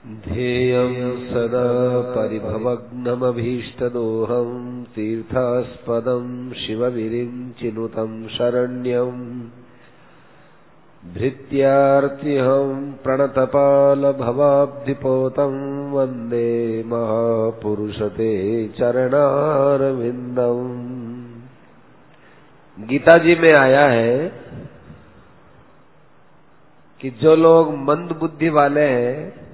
ध्येयं सदा परिभवग्नमभीष्टदोहं तीर्थास्पदं शिवविरिञ्चिनुतं शरण्यं भृत्यार्तिहं प्रणतपालभवाब्धिपोतं वन्दे महापुरुषते चरणारविन्दम्। गीता जी में आया है कि जो लोग मंद बुद्धि वाले हैं,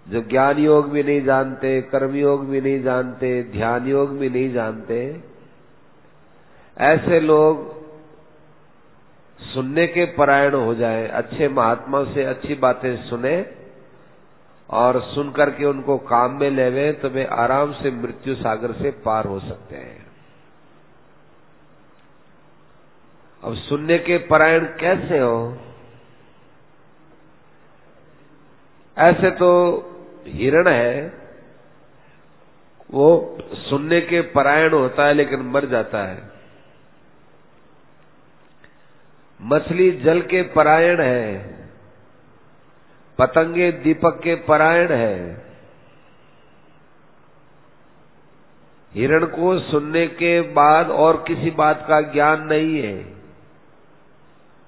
जो ज्ञान योग भी नहीं जानते, कर्म योग भी नहीं जानते, ध्यान योग भी नहीं जानते, ऐसे लोग सुनने के परायण हो जाएं, अच्छे महात्मा से अच्छी बातें सुने और सुन करके उनको काम में लेवे तो वे आराम से मृत्यु सागर से पार हो सकते हैं। अब सुनने के परायण कैसे हो? ऐसे तो हिरण है, वो सुनने के परायण होता है लेकिन मर जाता है। मछली जल के परायण है, पतंगे दीपक के परायण है। हिरण को सुनने के बाद और किसी बात का ज्ञान नहीं है,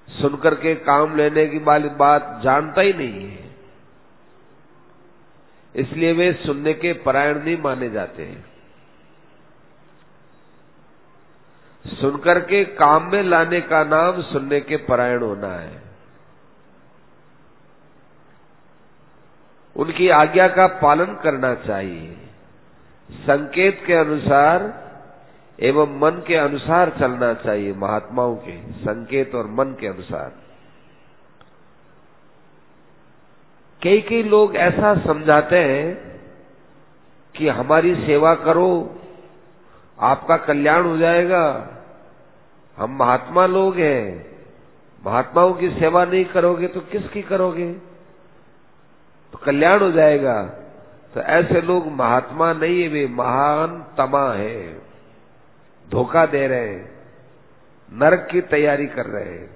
सुनकर के काम लेने की बात जानता ही नहीं है, इसलिए वे सुनने के परायण नहीं माने जाते हैं। सुनकर के काम में लाने का नाम सुनने के परायण होना है। उनकी आज्ञा का पालन करना चाहिए, संकेत के अनुसार एवं मन के अनुसार चलना चाहिए। महात्माओं के संकेत और मन के अनुसार। कई लोग ऐसा समझाते हैं कि हमारी सेवा करो, आपका कल्याण हो जाएगा, हम महात्मा लोग हैं, महात्माओं की सेवा नहीं करोगे तो किसकी करोगे, तो कल्याण हो जाएगा। तो ऐसे लोग महात्मा नहीं है, वे महान तमा है, धोखा दे रहे हैं, नरक की तैयारी कर रहे हैं।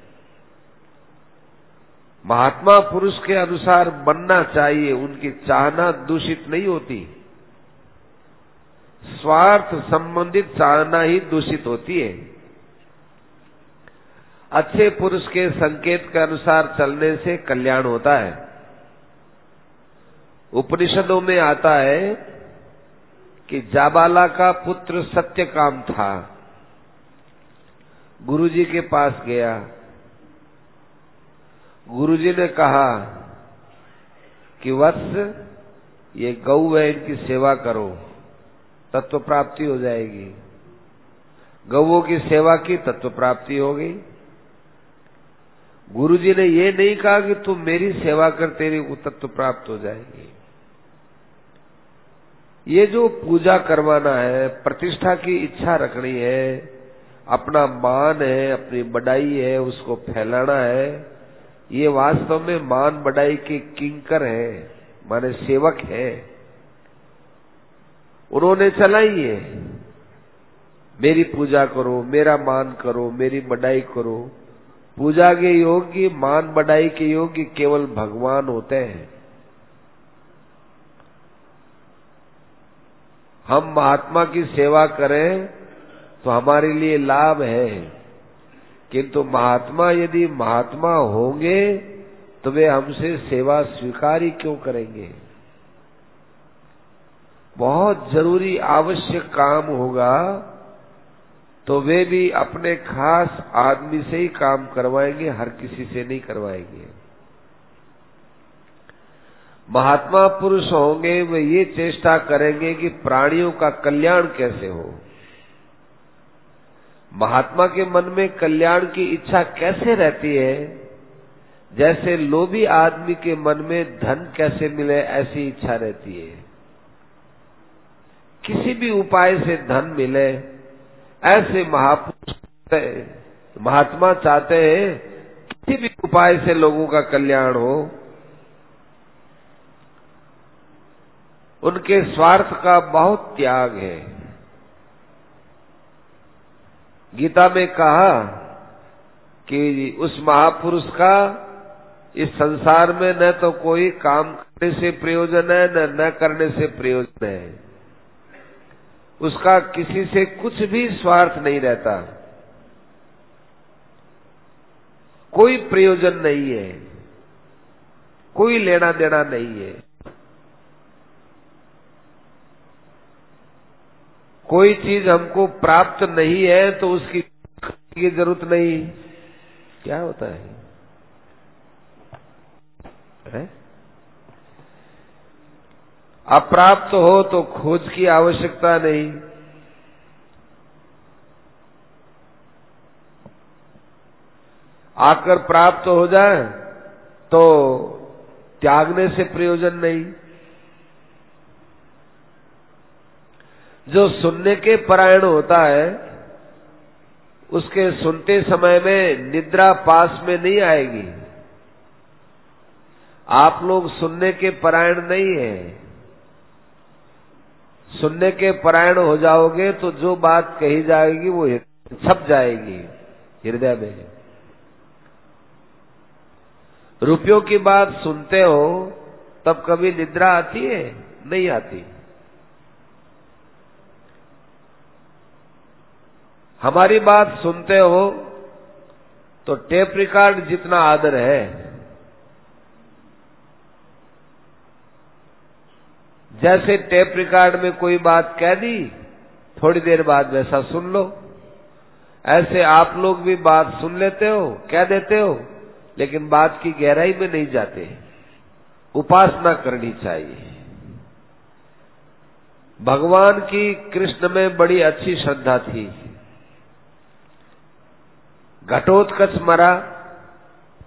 महात्मा पुरुष के अनुसार बनना चाहिए, उनकी चाहना दूषित नहीं होती, स्वार्थ संबंधित चाहना ही दूषित होती है। अच्छे पुरुष के संकेत के अनुसार चलने से कल्याण होता है। उपनिषदों में आता है कि जाबाला का पुत्र सत्यकाम था, गुरुजी के पास गया। गुरुजी ने कहा कि वत्स, ये गौ है, इनकी सेवा करो, तत्व प्राप्ति हो जाएगी। गौओं की सेवा की, तत्व प्राप्ति हो गई। गुरुजी ने ये नहीं कहा कि तू मेरी सेवा कर, तेरी तत्व प्राप्त हो जाएगी। ये जो पूजा करवाना है, प्रतिष्ठा की इच्छा रखनी है, अपना मान है, अपनी बड़ाई है, उसको फैलाना है, ये वास्तव में मान बड़ाई के किंकर है, माने सेवक है। उन्होंने चलाई है, मेरी पूजा करो, मेरा मान करो, मेरी बड़ाई करो। पूजा के योग्य, मान बड़ाई के योग्य केवल भगवान होते हैं। हम महात्मा की सेवा करें तो हमारे लिए लाभ है, किंतु महात्मा यदि महात्मा होंगे तो वे हमसे सेवा स्वीकार ही क्यों करेंगे? बहुत जरूरी आवश्यक काम होगा तो वे भी अपने खास आदमी से ही काम करवाएंगे, हर किसी से नहीं करवाएंगे। महात्मा पुरुष होंगे वे ये चेष्टा करेंगे कि प्राणियों का कल्याण कैसे हो। महात्मा के मन में कल्याण की इच्छा कैसे रहती है? जैसे लोभी आदमी के मन में धन कैसे मिले, ऐसी इच्छा रहती है। किसी भी उपाय से धन मिले, ऐसे महात्मा चाहते हैं किसी भी उपाय से लोगों का कल्याण हो। उनके स्वार्थ का बहुत त्याग है। गीता में कहा कि उस महापुरुष का इस संसार में न तो कोई काम करने से प्रयोजन है न करने से प्रयोजन है। उसका किसी से कुछ भी स्वार्थ नहीं रहता, कोई प्रयोजन नहीं है, कोई लेना देना नहीं है। कोई चीज हमको प्राप्त नहीं है तो उसकी जरूरत नहीं। क्या होता है? अप्राप्त हो तो खोज की आवश्यकता नहीं। आकर प्राप्त हो जाए तो त्यागने से प्रयोजन नहीं। जो सुनने के परायण होता है उसके सुनते समय में निद्रा पास में नहीं आएगी। आप लोग सुनने के परायण नहीं है। सुनने के परायण हो जाओगे तो जो बात कही जाएगी वो छप जाएगी हृदय में। रुपयों की बात सुनते हो तब कभी निद्रा आती है? नहीं आती। हमारी बात सुनते हो तो टेप रिकॉर्ड जितना आदर है, जैसे टेप रिकॉर्ड में कोई बात कह दी थोड़ी देर बाद वैसा सुन लो, ऐसे आप लोग भी बात सुन लेते हो, कह देते हो, लेकिन बात की गहराई में नहीं जाते। उपासना करनी चाहिए। भगवान की कृष्ण में बड़ी अच्छी श्रद्धा थी। घटोत्कच मरा,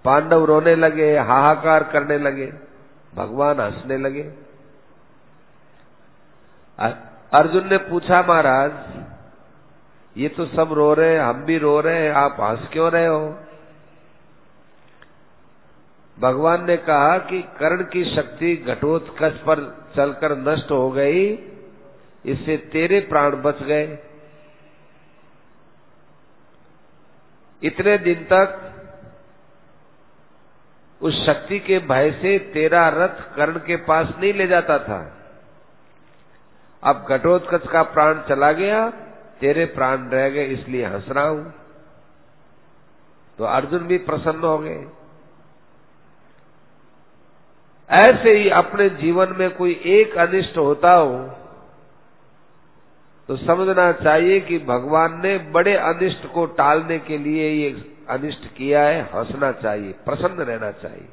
पांडव रोने लगे, हाहाकार करने लगे, भगवान हंसने लगे। अर्जुन ने पूछा, महाराज ये तो सब रो रहे हैं, हम भी रो रहे हैं, आप हंस क्यों रहे हो? भगवान ने कहा कि कर्ण की शक्ति घटोत्कच पर चलकर नष्ट हो गई, इससे तेरे प्राण बच गए। इतने दिन तक उस शक्ति के भय से तेरा रथ कर्ण के पास नहीं ले जाता था। अब घटोत्कच का प्राण चला गया, तेरे प्राण रह गए, इसलिए हंस रहा हूं। तो अर्जुन भी प्रसन्न हो गए। ऐसे ही अपने जीवन में कोई एक अनिष्ट होता हो तो समझना चाहिए कि भगवान ने बड़े अनिष्ट को टालने के लिए ये अनिष्ट किया है। हंसना चाहिए, प्रसन्न रहना चाहिए।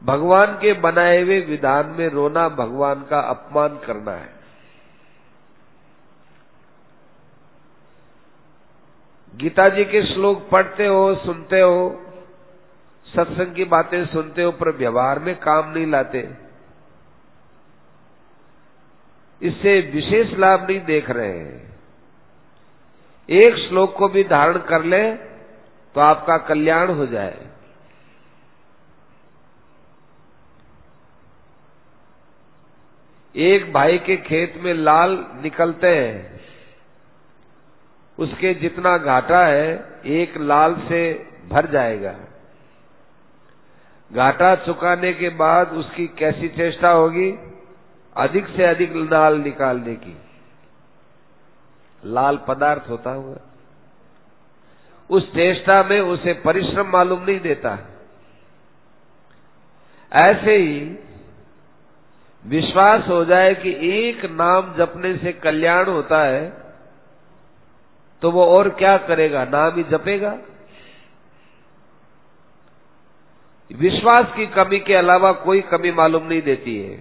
भगवान के बनाए हुए विधान में रोना भगवान का अपमान करना है। गीता जी के श्लोक पढ़ते हो, सुनते हो, सत्संग की बातें सुनते हो, पर व्यवहार में काम नहीं लाते, इससे विशेष लाभ नहीं देख रहे हैं। एक श्लोक को भी धारण कर ले तो आपका कल्याण हो जाए। एक भाई के खेत में लाल निकलते हैं, उसके जितना घाटा है एक लाल से भर जाएगा। घाटा चुकाने के बाद उसकी कैसी चेष्टा होगी? अधिक से अधिक लाल निकालने की। लाल पदार्थ होता हुआ उस चेष्टा में उसे परिश्रम मालूम नहीं देता। ऐसे ही विश्वास हो जाए कि एक नाम जपने से कल्याण होता है तो वो और क्या करेगा? नाम ही जपेगा। विश्वास की कमी के अलावा कोई कमी मालूम नहीं देती है।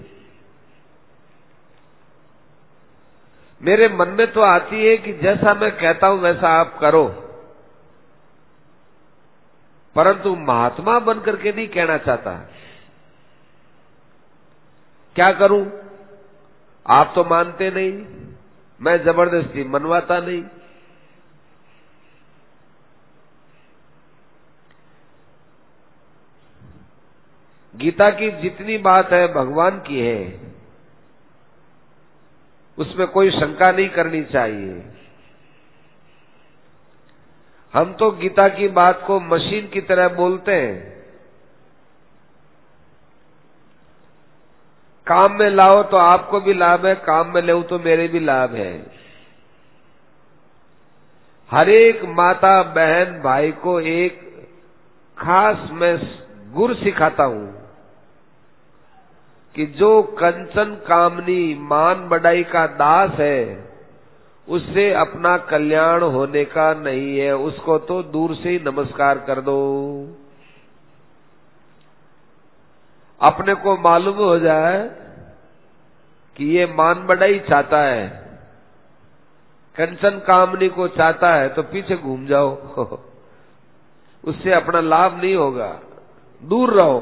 मेरे मन में तो आती है कि जैसा मैं कहता हूं वैसा आप करो, परंतु महात्मा बनकर के नहीं कहना चाहता। क्या करूं? आप तो मानते नहीं, मैं जबरदस्ती मनवाता नहीं। गीता की जितनी बात है भगवान की है, उसमें कोई शंका नहीं करनी चाहिए। हम तो गीता की बात को मशीन की तरह बोलते हैं। काम में लाओ तो आपको भी लाभ है, काम में ले तो मेरे भी लाभ है। हर एक माता बहन भाई को एक खास मैं गुर सिखाता हूं कि जो कंचन कामनी मान बढ़ाई का दास है उससे अपना कल्याण होने का नहीं है, उसको तो दूर से ही नमस्कार कर दो। अपने को मालूम हो जाए कि ये मान बढ़ाई चाहता है, कंचन कामनी को चाहता है, तो पीछे घूम जाओ उससे अपना लाभ नहीं होगा, दूर रहो।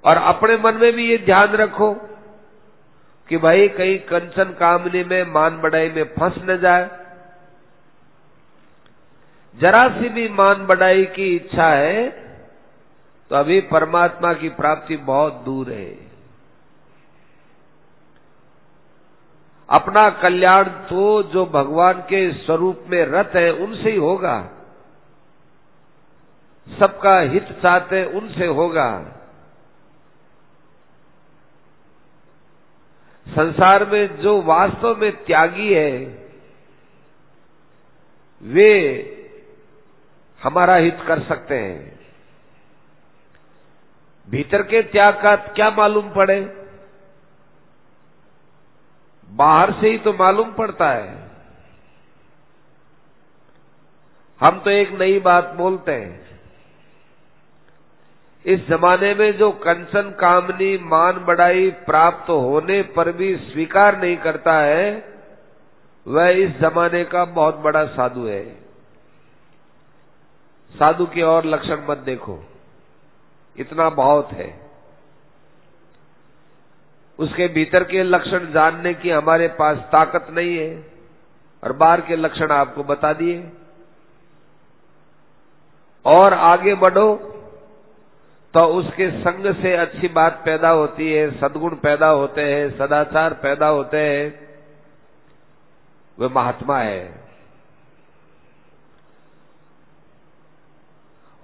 और अपने मन में भी ये ध्यान रखो कि भाई कहीं कंचन कामनी में मान बढ़ाई में फंस न जाए। जरा सी भी मान बढ़ाई की इच्छा है तो अभी परमात्मा की प्राप्ति बहुत दूर है। अपना कल्याण तो जो भगवान के स्वरूप में रत है उनसे ही होगा, सबका हित चाहते उनसे होगा। संसार में जो वास्तव में त्यागी है वे हमारा हित कर सकते हैं। भीतर के त्याग का क्या मालूम पड़े, बाहर से ही तो मालूम पड़ता है। हम तो एक नई बात बोलते हैं, इस जमाने में जो कंचन कामनी मान बढ़ाई प्राप्त होने पर भी स्वीकार नहीं करता है वह इस जमाने का बहुत बड़ा साधु है। साधु के और लक्षण मत देखो, इतना बहुत है। उसके भीतर के लक्षण जानने की हमारे पास ताकत नहीं है और बाहर के लक्षण आपको बता दिए। और आगे बढ़ो तो उसके संग से अच्छी बात पैदा होती है, सद्गुण पैदा होते हैं, सदाचार पैदा होते हैं, वह महात्मा है।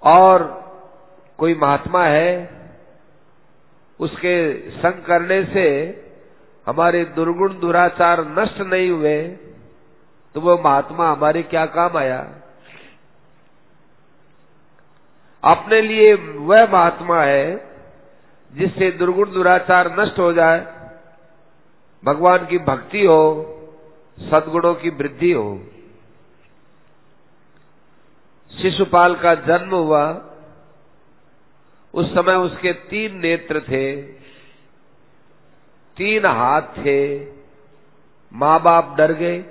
और कोई महात्मा है, उसके संग करने से हमारे दुर्गुण दुराचार नष्ट नहीं हुए तो वो महात्मा हमारे क्या काम आया। अपने लिए वह महात्मा है जिससे दुर्गुण दुराचार नष्ट हो जाए, भगवान की भक्ति हो, सद्गुणों की वृद्धि हो। शिशुपाल का जन्म हुआ, उस समय उसके 3 नेत्र थे, 3 हाथ थे। माँ बाप डर गए,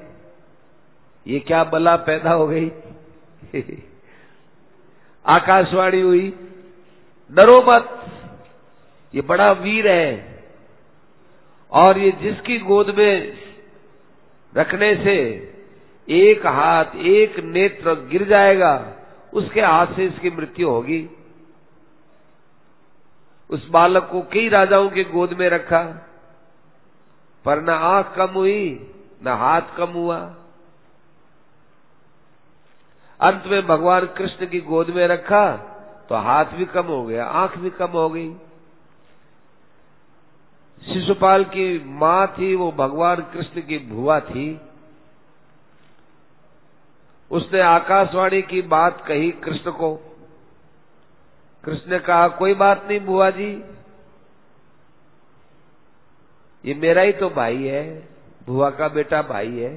ये क्या बला पैदा हो गई आकाशवाणी हुई, डरो मत, ये बड़ा वीर है और ये जिसकी गोद में रखने से एक हाथ एक नेत्र गिर जाएगा उसके हाथ से इसकी मृत्यु होगी। उस बालक को कई राजाओं के गोद में रखा पर न आंख कम हुई न हाथ कम हुआ। अंत में भगवान कृष्ण की गोद में रखा तो हाथ भी कम हो गया, आंख भी कम हो गई। शिशुपाल की मां थी वो भगवान कृष्ण की भुआ थी। उसने आकाशवाणी की बात कही कृष्ण को। कृष्ण ने कहा कोई बात नहीं बुआ जी, ये मेरा ही तो भाई है, बुआ का बेटा भाई है,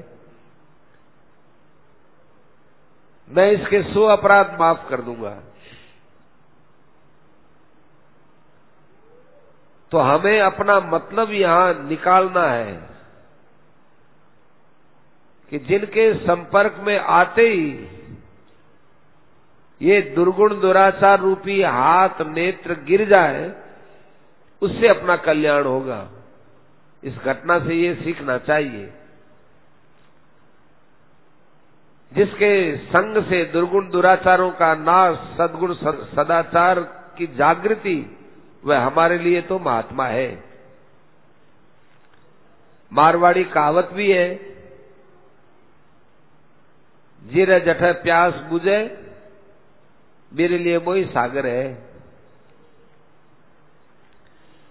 मैं इसके 100 अपराध माफ कर दूंगा। तो हमें अपना मतलब यहां निकालना है कि जिनके संपर्क में आते ही ये दुर्गुण दुराचार रूपी हाथ नेत्र गिर जाए उससे अपना कल्याण होगा। इस घटना से ये सीखना चाहिए। जिसके संग से दुर्गुण दुराचारों का नाश, सद्गुण सदाचार की जागृति, वह हमारे लिए तो महात्मा है। मारवाड़ी कहावत भी है, जीरे जठे प्यास बुझे, मेरे लिए वही सागर है।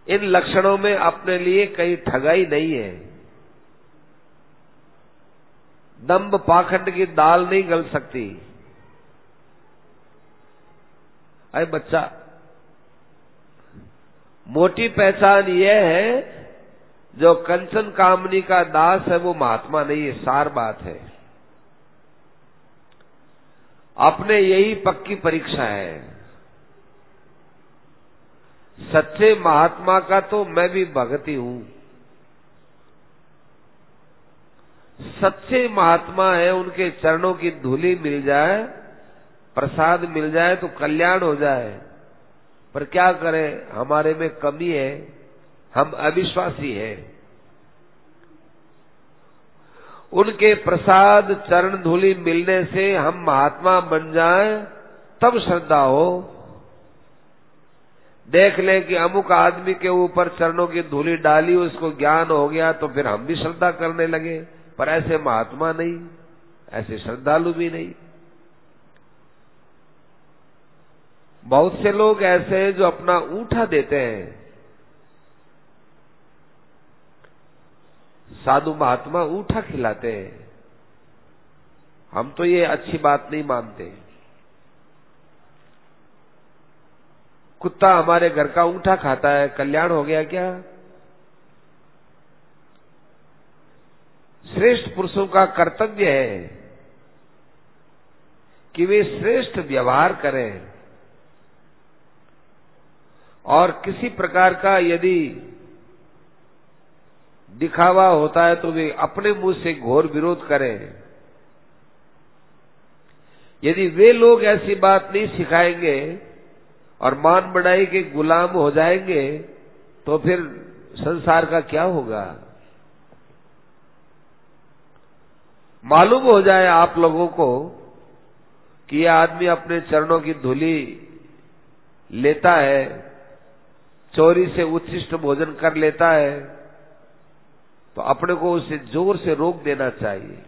इन लक्षणों में अपने लिए कहीं ठगाई नहीं है। दंभ पाखंड की दाल नहीं गल सकती। अरे बच्चा, मोटी पहचान यह है, जो कंचन कामनी का दास है वो महात्मा नहीं है, सार बात है। अपने यही पक्की परीक्षा है। सच्चे महात्मा का तो मैं भी भगत ही हूं। सच्चे महात्मा है, उनके चरणों की धूली मिल जाए, प्रसाद मिल जाए तो कल्याण हो जाए। पर क्या करें, हमारे में कमी है, हम अविश्वासी हैं। उनके प्रसाद चरण धूली मिलने से हम महात्मा बन जाएं, तब श्रद्धा हो। देख लें कि अमुक आदमी के ऊपर चरणों की धूली डाली, उसको ज्ञान हो गया, तो फिर हम भी श्रद्धा करने लगे। पर ऐसे महात्मा नहीं, ऐसे श्रद्धालु भी नहीं। बहुत से लोग ऐसे हैं जो अपना ऊँटा देते हैं। साधु महात्मा ऊँटा खिलाते हैं। हम तो ये अच्छी बात नहीं मानते। कुत्ता हमारे घर का ऊँटा खाता है, कल्याण हो गया क्या? श्रेष्ठ पुरुषों का कर्तव्य है कि वे श्रेष्ठ व्यवहार करें, और किसी प्रकार का यदि दिखावा होता है तो वे अपने मुंह से घोर विरोध करें। यदि वे लोग ऐसी बात नहीं सिखाएंगे और मान बढ़ाई के गुलाम हो जाएंगे, तो फिर संसार का क्या होगा? मालूम हो जाए आप लोगों को कि यह आदमी अपने चरणों की धूली लेता है, चोरी से उच्छिष्ट भोजन कर लेता है, तो अपने को उसे जोर से रोक देना चाहिए।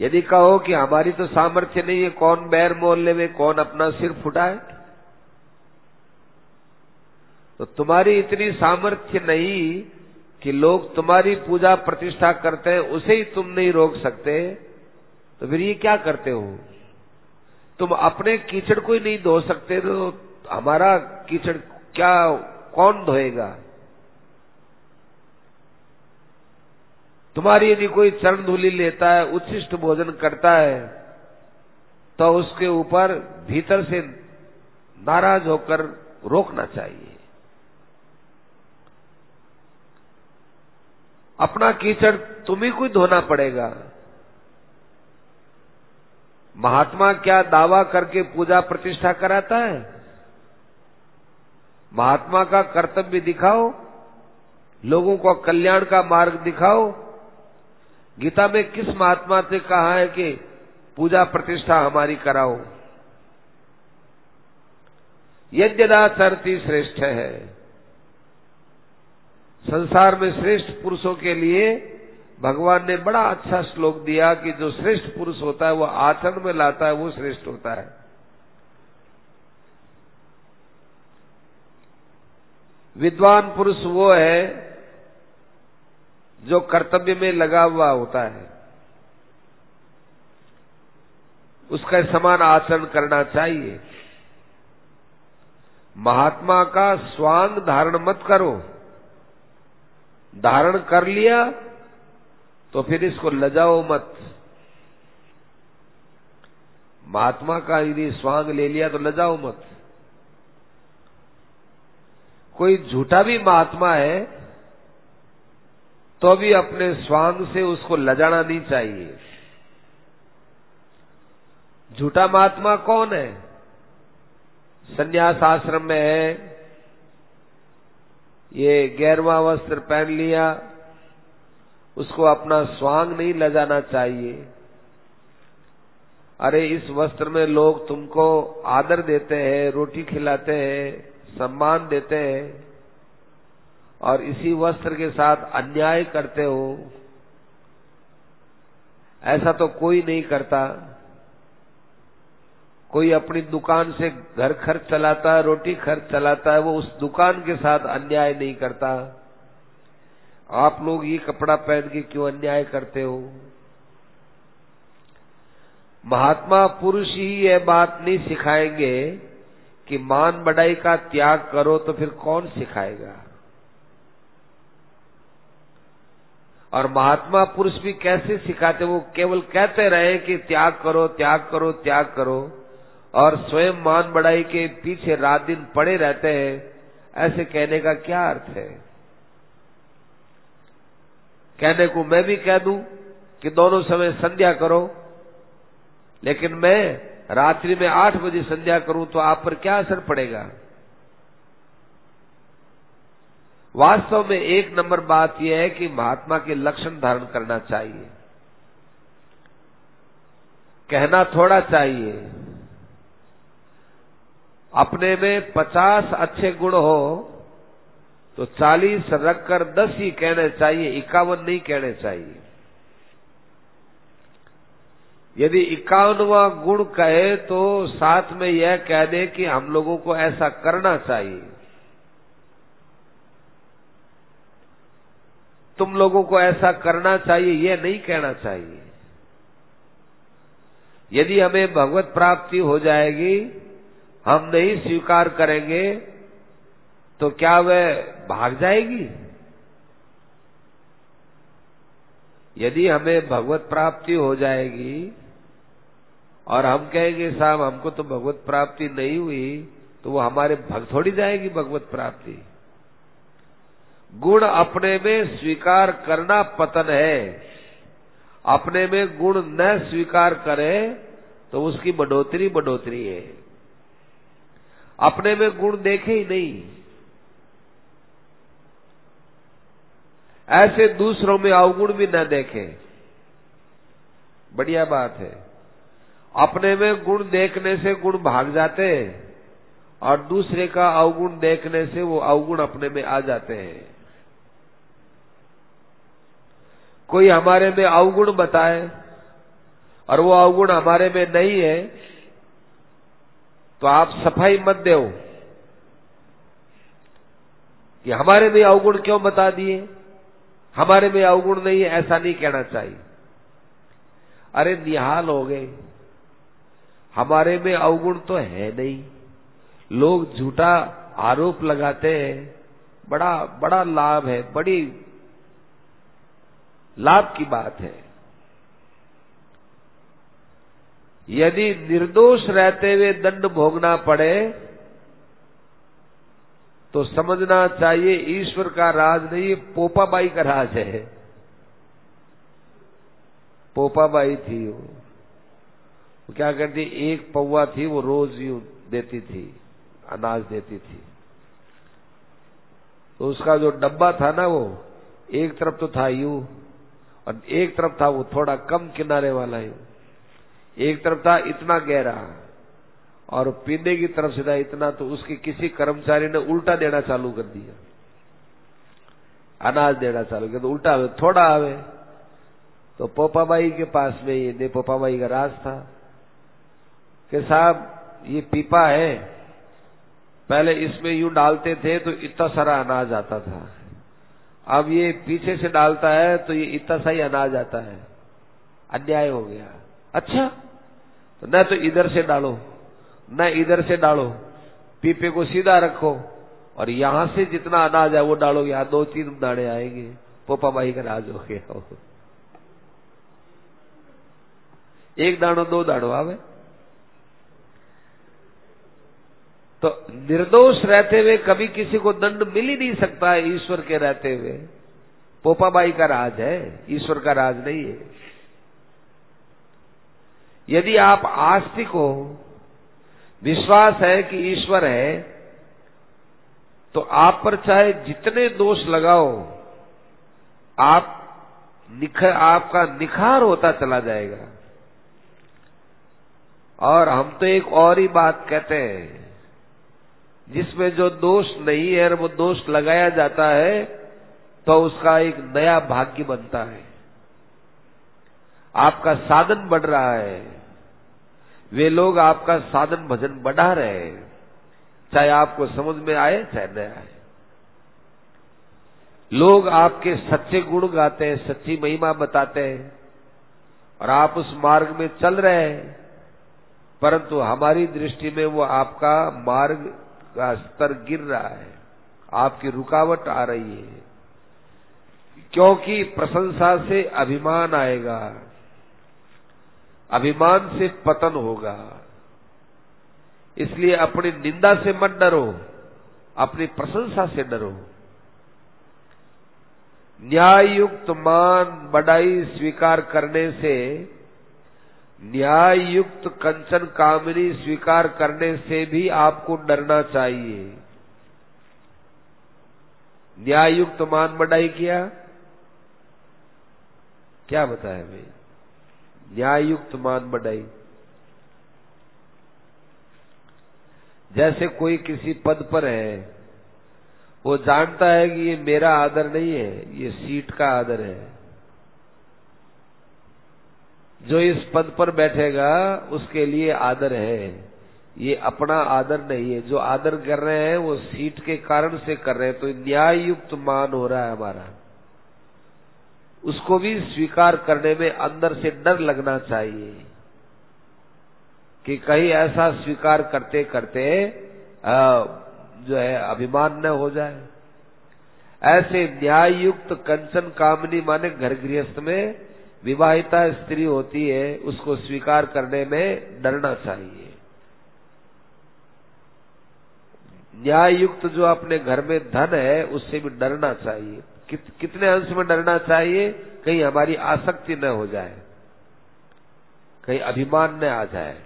यदि कहो कि हमारी तो सामर्थ्य नहीं है, कौन बैर मोहल्ले में कौन अपना सिर फुटाए, तो तुम्हारी इतनी सामर्थ्य नहीं कि लोग तुम्हारी पूजा प्रतिष्ठा करते हैं, उसे ही तुम नहीं रोक सकते, तो फिर ये क्या करते हो? तुम अपने कीचड़ को ही नहीं धो सकते, तो हमारा कीचड़ क्या कौन धोएगा? तुम्हारी यदि कोई चरण धूलि लेता है, उच्छिष्ट भोजन करता है, तो उसके ऊपर भीतर से नाराज होकर रोकना चाहिए। अपना कीचड़ तुम्ही को ही धोना पड़ेगा। महात्मा क्या दावा करके पूजा प्रतिष्ठा कराता है? महात्मा का कर्तव्य दिखाओ, लोगों को कल्याण का मार्ग दिखाओ। गीता में किस महात्मा से कहा है कि पूजा प्रतिष्ठा हमारी कराओ? यद्यदाचरति श्रेष्ठ है। संसार में श्रेष्ठ पुरुषों के लिए भगवान ने बड़ा अच्छा श्लोक दिया कि जो श्रेष्ठ पुरुष होता है वो आचरण में लाता है, वो श्रेष्ठ होता है। विद्वान पुरुष वो है जो कर्तव्य में लगा हुआ होता है, उसका समान आचरण करना चाहिए। महात्मा का स्वांग धारण मत करो। धारण कर लिया तो फिर इसको लजाओ मत। महात्मा का यदि स्वांग ले लिया तो लजाओ मत। कोई झूठा भी महात्मा है तो भी अपने स्वांग से उसको लजाना नहीं चाहिए। झूठा महात्मा कौन है? संन्यास आश्रम में है, ये गैरवा वस्त्र पहन लिया, उसको अपना स्वांग नहीं लजाना चाहिए। अरे इस वस्त्र में लोग तुमको आदर देते हैं, रोटी खिलाते हैं, सम्मान देते हैं, और इसी वस्त्र के साथ अन्याय करते हो। ऐसा तो कोई नहीं करता। कोई अपनी दुकान से घर खर्च चलाता है, रोटी खर्च चलाता है, वो उस दुकान के साथ अन्याय नहीं करता। आप लोग ये कपड़ा पहन के क्यों अन्याय करते हो? महात्मा पुरुष ही यह बात नहीं सिखाएंगे कि मान बढ़ाई का त्याग करो, तो फिर कौन सिखाएगा? और महात्मा पुरुष भी कैसे सिखाते? वो केवल कहते रहे कि त्याग करो, त्याग करो, त्याग करो, और स्वयं मान बढ़ाई के पीछे रात दिन पड़े रहते हैं। ऐसे कहने का क्या अर्थ है? कहने को मैं भी कह दूं कि दोनों समय संध्या करो, लेकिन मैं रात्रि में 8 बजे संध्या करूं तो आप पर क्या असर पड़ेगा? वास्तव में एक नंबर बात यह है कि महात्मा के लक्षण धारण करना चाहिए, कहना थोड़ा चाहिए। अपने में 50 अच्छे गुण हो तो 40 रखकर 10 ही कहने चाहिए, 51 नहीं कहने चाहिए। यदि 51वां गुण कहे तो साथ में यह कह दे कि हम लोगों को ऐसा करना चाहिए, तुम लोगों को ऐसा करना चाहिए, यह नहीं कहना चाहिए। यदि हमें भगवत प्राप्ति हो जाएगी, हम नहीं स्वीकार करेंगे, तो क्या वह भाग जाएगी? यदि हमें भगवत प्राप्ति हो जाएगी और हम कहेंगे साहब हमको तो भगवत प्राप्ति नहीं हुई, तो वो हमारे भग थोड़ी जाएगी भगवत प्राप्ति। गुण अपने में स्वीकार करना पतन है। अपने में गुण न स्वीकार करे तो उसकी बढ़ोतरी है। अपने में गुण देखे ही नहीं, ऐसे दूसरों में अवगुण भी न देखें, बढ़िया बात है। अपने में गुण देखने से गुण भाग जाते हैं और दूसरे का अवगुण देखने से वो अवगुण अपने में आ जाते हैं। कोई हमारे में अवगुण बताए और वो अवगुण हमारे में नहीं है, तो आप सफाई मत दो कि हमारे में अवगुण क्यों बता दिए, हमारे में अवगुण नहीं है, ऐसा नहीं कहना चाहिए। अरे निहाल हो गए, हमारे में अवगुण तो है नहीं। लोग झूठा आरोप लगाते हैं, बड़ा बड़ा लाभ है, बड़ी लाभ की बात है। यदि निर्दोष रहते हुए दंड भोगना पड़े तो समझना चाहिए ईश्वर का राज नहीं, ये पोपाबाई का राज है। पोपाबाई थी, वो क्या करती, एक पौवा थी, वो रोज यूं देती थी, अनाज देती थी। तो उसका जो डब्बा था ना, वो एक तरफ तो था यूं और एक तरफ था वो थोड़ा कम किनारे वाला यूं, एक तरफ था इतना गहरा और पीने की तरफ से था इतना। तो उसके किसी कर्मचारी ने उल्टा देना चालू कर दिया, अनाज देना चालू किया, तो उल्टा आवे थोड़ा आवे। तो पोपाबाई के पास में ये पोपाबाई का राज था कि साहब ये पीपा है, पहले इसमें यूं डालते थे तो इतना सारा अनाज आता था, अब ये पीछे से डालता है तो ये इतना सा ही अनाज आता है, अन्याय हो गया। अच्छा, तो न तो इधर से डालो न इधर से डालो, पीपे को सीधा रखो और यहां से जितना अनाज है वो डालो, यहां 2-3 दाने आएंगे। पोपाबाई का राज हो गया। एक दानो 2 दानो आवे। तो निर्दोष रहते हुए कभी किसी को दंड मिल ही नहीं सकता है, ईश्वर के रहते हुए। पोपाबाई का राज है, ईश्वर का राज नहीं है। यदि आप आस्तिक हो, विश्वास है कि ईश्वर है, तो आप पर चाहे जितने दोष लगाओ, आपका निखार होता चला जाएगा। और हम तो एक और ही बात कहते हैं, जिसमें जो दोष नहीं है और वो दोष लगाया जाता है तो उसका एक नया भाग्य बनता है। आपका साधन बढ़ रहा है, वे लोग आपका साधन भजन बढ़ा रहे हैं, चाहे आपको समझ में आए चाहे न आए। लोग आपके सच्चे गुण गाते हैं, सच्ची महिमा बताते हैं और आप उस मार्ग में चल रहे हैं, परंतु हमारी दृष्टि में वो आपका मार्ग का स्तर गिर रहा है, आपकी रुकावट आ रही है, क्योंकि प्रशंसा से अभिमान आएगा, अभिमान से पतन होगा। इसलिए अपनी निंदा से मत डरो, अपनी प्रशंसा से डरो। न्याय युक्त मान बढ़ाई स्वीकार करने से, न्याय युक्त कंचन कामनी स्वीकार करने से भी आपको डरना चाहिए। न्याय युक्त मान बढ़ाई किया, क्या बताया भाई? न्याय युक्त मान बढ़ाई। जैसे कोई किसी पद पर है, वो जानता है कि ये मेरा आदर नहीं है, ये सीट का आदर है। जो इस पद पर बैठेगा उसके लिए आदर है, ये अपना आदर नहीं है। जो आदर कर रहे हैं वो सीट के कारण से कर रहे हैं, तो न्याय युक्त मान हो रहा है हमारा। उसको भी स्वीकार करने में अंदर से डर लगना चाहिए कि कहीं ऐसा स्वीकार करते करते जो है अभिमान न हो जाए। ऐसे न्याय युक्त कंचन कामनी माने घर गृहस्थ में विवाहिता स्त्री होती है, उसको स्वीकार करने में डरना चाहिए। न्याय युक्त जो अपने घर में धन है उससे भी डरना चाहिए। कितने अंश में डरना चाहिए? कहीं हमारी आसक्ति न हो जाए, कहीं अभिमान न आ जाए।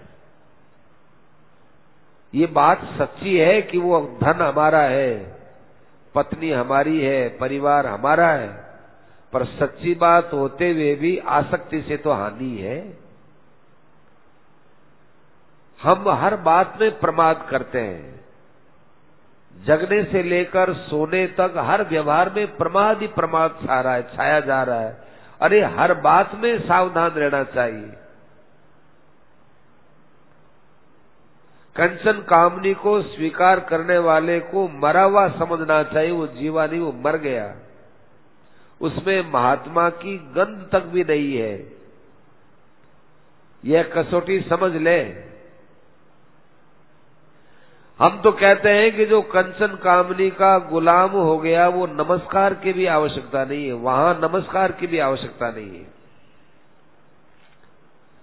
ये बात सच्ची है कि वो धन हमारा है, पत्नी हमारी है, परिवार हमारा है, पर सच्ची बात होते हुए भी आसक्ति से तो हानि है। हम हर बात में प्रमाद करते हैं, जगने से लेकर सोने तक हर व्यवहार में प्रमाद ही प्रमाद छाया जा रहा है। अरे हर बात में सावधान रहना चाहिए। कंचन कामनी को स्वीकार करने वाले को मरा हुआ समझना चाहिए, वो जीवा नहीं, वो मर गया। उसमें महात्मा की गंध तक भी नहीं है, यह कसौटी समझ ले। हम तो कहते हैं कि जो कंचन कामनी का गुलाम हो गया वो नमस्कार की भी आवश्यकता नहीं है, वहां नमस्कार की भी आवश्यकता नहीं है।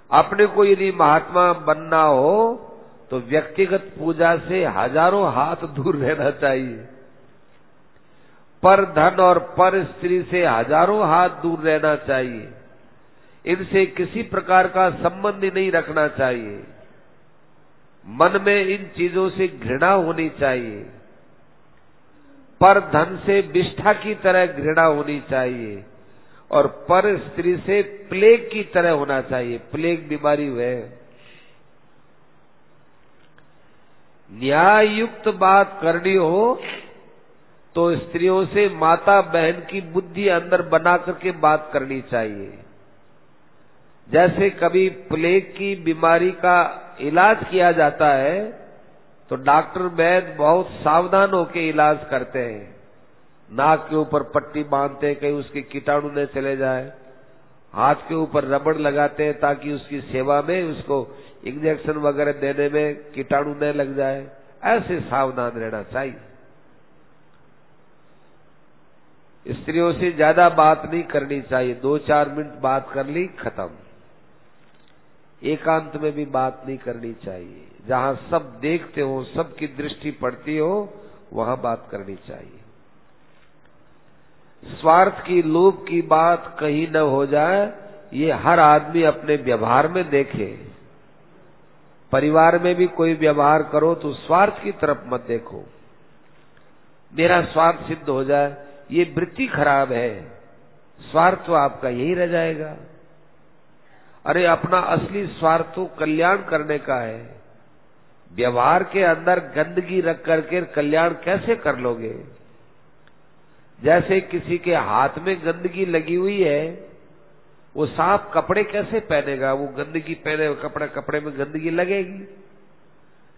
अपने को यदि महात्मा बनना हो तो व्यक्तिगत पूजा से हजारों हाथ दूर रहना चाहिए, पर धन और पर स्त्री से हजारों हाथ दूर रहना चाहिए। इनसे किसी प्रकार का संबंध ही नहीं रखना चाहिए। मन में इन चीजों से घृणा होनी चाहिए। पर धन से विष्ठा की तरह घृणा होनी चाहिए और पर स्त्री से प्लेग की तरह होना चाहिए। प्लेग बीमारी है। न्याय युक्त बात करनी हो तो स्त्रियों से माता बहन की बुद्धि अंदर बना करके बात करनी चाहिए। जैसे कभी प्लेग की बीमारी का इलाज किया जाता है तो डॉक्टर वैद्य बहुत सावधान होकर इलाज करते हैं। नाक के ऊपर पट्टी बांधते हैं कहीं उसके कीटाणु न चले जाए, हाथ के ऊपर रबड़ लगाते हैं ताकि उसकी सेवा में उसको इंजेक्शन वगैरह देने में कीटाणु न लग जाए। ऐसे सावधान रहना चाहिए। स्त्रियों से ज्यादा बात नहीं करनी चाहिए। 2-4 मिनट बात कर ली, खत्म। एकांत में भी बात नहीं करनी चाहिए। जहां सब देखते हो, सबकी दृष्टि पड़ती हो, वहां बात करनी चाहिए। स्वार्थ की, लोभ की बात कहीं न हो जाए, ये हर आदमी अपने व्यवहार में देखे। परिवार में भी कोई व्यवहार करो तो स्वार्थ की तरफ मत देखो, मेरा स्वार्थ सिद्ध हो जाए, ये वृत्ति खराब है। स्वार्थ तो आपका यही रह जाएगा। अरे अपना असली स्वार्थ तो कल्याण करने का है। व्यवहार के अंदर गंदगी रख करके कल्याण कैसे कर लोगे? जैसे किसी के हाथ में गंदगी लगी हुई है वो साफ कपड़े कैसे पहनेगा? वो गंदगी पहने कपड़े में गंदगी लगेगी।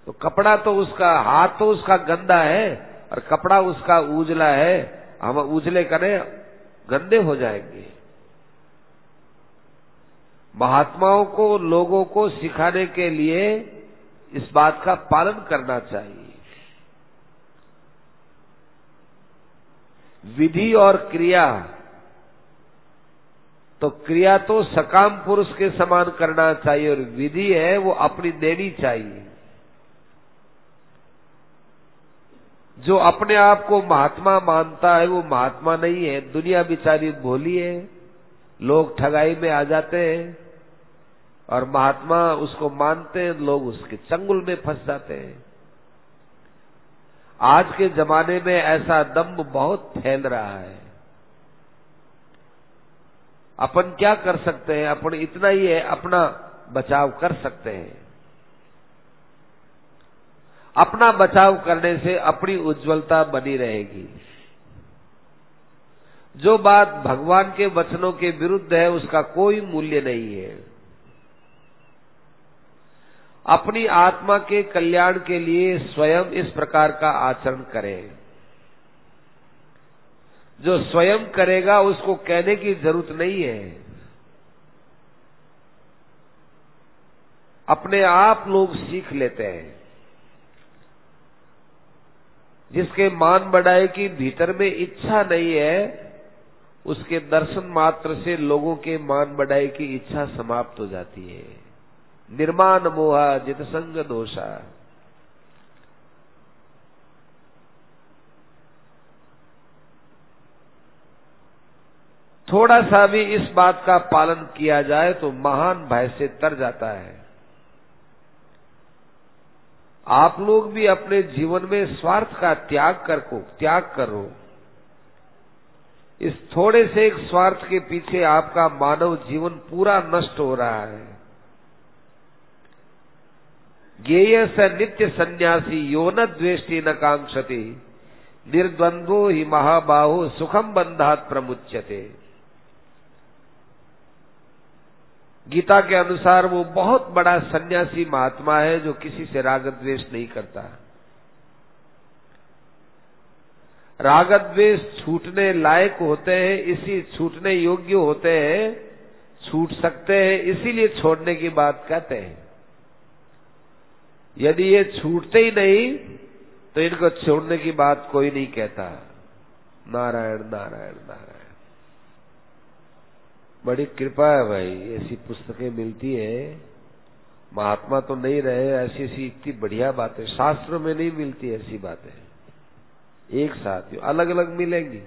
तो कपड़ा तो उसका, हाथ तो उसका गंदा है और कपड़ा उसका उजला है, हम उजले करें गंदे हो जाएंगे। महात्माओं को लोगों को सिखाने के लिए इस बात का पालन करना चाहिए। विधि और क्रिया, तो क्रिया तो सकाम पुरुष के समान करना चाहिए और विधि है वो अपनी देनी चाहिए। जो अपने आप को महात्मा मानता है वो महात्मा नहीं है। दुनिया बेचारी भोली है, लोग ठगाई में आ जाते हैं और महात्मा उसको मानते हैं, लोग उसके चंगुल में फंस जाते हैं। आज के जमाने में ऐसा दंभ बहुत फैल रहा है। अपन क्या कर सकते हैं? अपन इतना ही है, अपना बचाव कर सकते हैं। अपना बचाव करने से अपनी उज्जवलता बनी रहेगी। जो बात भगवान के वचनों के विरुद्ध है उसका कोई मूल्य नहीं है। अपनी आत्मा के कल्याण के लिए स्वयं इस प्रकार का आचरण करें। जो स्वयं करेगा उसको कहने की जरूरत नहीं है। अपने आप लोग सीख लेते हैं। जिसके मान बढ़ाए की भीतर में इच्छा नहीं है, उसके दर्शन मात्र से लोगों के मान बढ़ाए की इच्छा समाप्त हो जाती है। निर्माण मोहा जित संग दोषा। थोड़ा सा भी इस बात का पालन किया जाए तो महान भय से तर जाता है। आप लोग भी अपने जीवन में स्वार्थ का त्याग करो। इस थोड़े से एक स्वार्थ के पीछे आपका मानव जीवन पूरा नष्ट हो रहा है। ज्ञेय स नित्य सन्यासी यो न द्वेष्टि न कांक्षति निर्द्वंद्वो ही महाबाहो सुखम बंधात प्रमुच्यते। गीता के अनुसार वो बहुत बड़ा सन्यासी महात्मा है जो किसी से राग द्वेष नहीं करता। राग द्वेष छूटने लायक होते हैं, इसी छूटने योग्य होते हैं, छूट सकते हैं, इसीलिए छोड़ने की बात कहते हैं। यदि ये छूटते ही नहीं तो इनको छोड़ने की बात कोई नहीं कहता। नारायण नारायण नारायण। बड़ी कृपा है भाई, ऐसी पुस्तकें मिलती है। महात्मा तो नहीं रहे, ऐसी ऐसी इतनी बढ़िया बातें शास्त्रों में नहीं मिलती। ऐसी बातें एक साथ अलग अलग मिलेंगी।